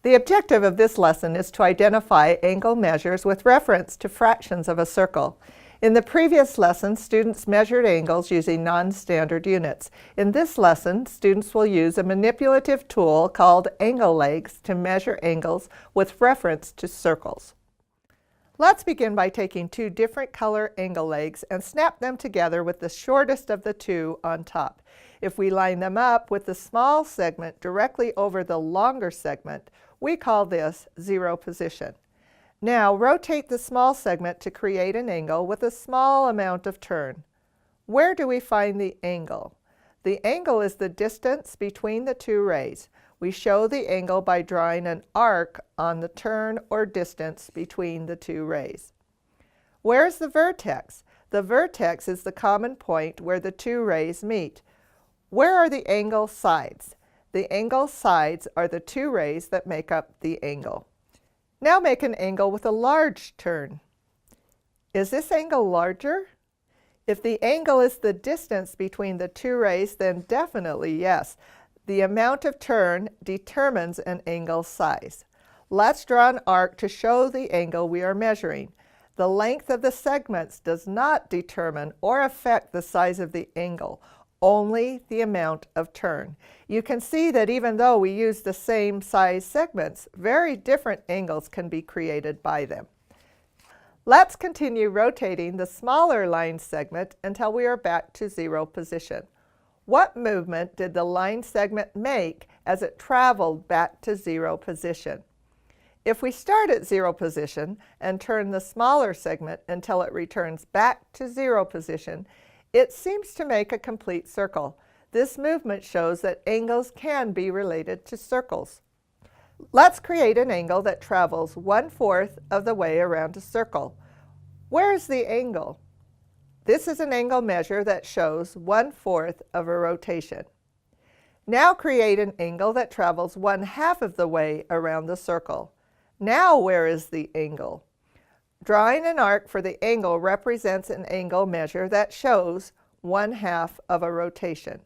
The objective of this lesson is to identify angle measures with reference to fractions of a circle. In the previous lesson, students measured angles using non-standard units. In this lesson, students will use a manipulative tool called angle legs to measure angles with reference to circles. Let's begin by taking two different color angle legs and snap them together with the shortest of the two on top. If we line them up with the small segment directly over the longer segment, we call this zero position. Now rotate the small segment to create an angle with a small amount of turn. Where do we find the angle? The angle is the distance between the two rays. We show the angle by drawing an arc on the turn or distance between the two rays. Where is the vertex? The vertex is the common point where the two rays meet. Where are the angle sides? The angle sides are the two rays that make up the angle. Now make an angle with a large turn. Is this angle larger? If the angle is the distance between the two rays, then definitely yes. The amount of turn determines an angle size. Let's draw an arc to show the angle we are measuring. The length of the segments does not determine or affect the size of the angle, only the amount of turn. You can see that even though we use the same size segments, very different angles can be created by them. Let's continue rotating the smaller line segment until we are back to zero position. What movement did the line segment make as it traveled back to zero position? If we start at zero position and turn the smaller segment until it returns back to zero position, it seems to make a complete circle. This movement shows that angles can be related to circles. Let's create an angle that travels 1/4 of the way around a circle. Where is the angle? This is an angle measure that shows 1/4 of a rotation. Now create an angle that travels 1/2 of the way around the circle. Now where is the angle? Drawing an arc for the angle represents an angle measure that shows 1/2 of a rotation.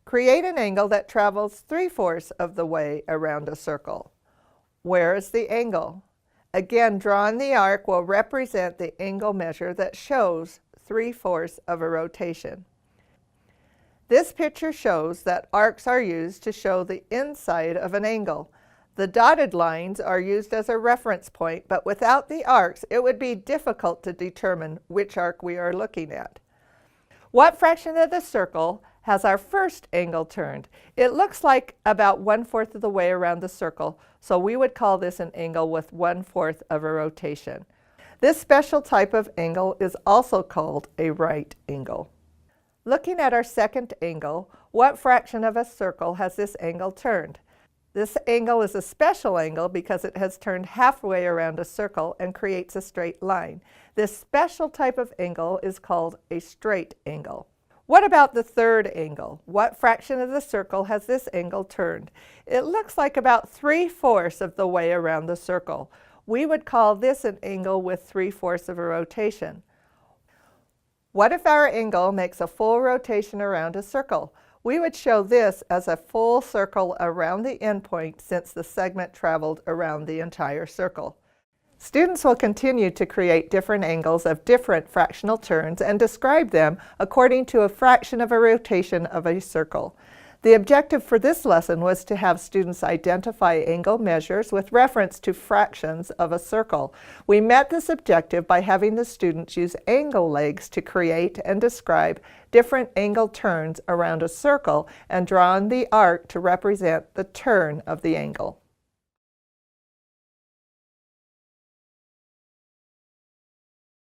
Create an angle that travels 3/4 of the way around a circle. Where is the angle? Again, drawing the arc will represent the angle measure that shows 3/4 of a rotation. This picture shows that arcs are used to show the inside of an angle. The dotted lines are used as a reference point, but without the arcs, it would be difficult to determine which arc we are looking at. What fraction of the circle has our first angle turned? It looks like about 1/4 of the way around the circle, so we would call this an angle with 1/4 of a rotation. This special type of angle is also called a right angle. Looking at our second angle, what fraction of a circle has this angle turned? This angle is a special angle because it has turned halfway around a circle and creates a straight line. This special type of angle is called a straight angle. What about the third angle? What fraction of the circle has this angle turned? It looks like about 3/4 of the way around the circle. We would call this an angle with 3/4 of a rotation. What if our angle makes a full rotation around a circle? We would show this as a full circle around the endpoint since the segment traveled around the entire circle. Students will continue to create different angles of different fractional turns and describe them according to a fraction of a rotation of a circle. The objective for this lesson was to have students identify angle measures with reference to fractions of a circle. We met this objective by having the students use angle legs to create and describe different angle turns around a circle and draw on the arc to represent the turn of the angle.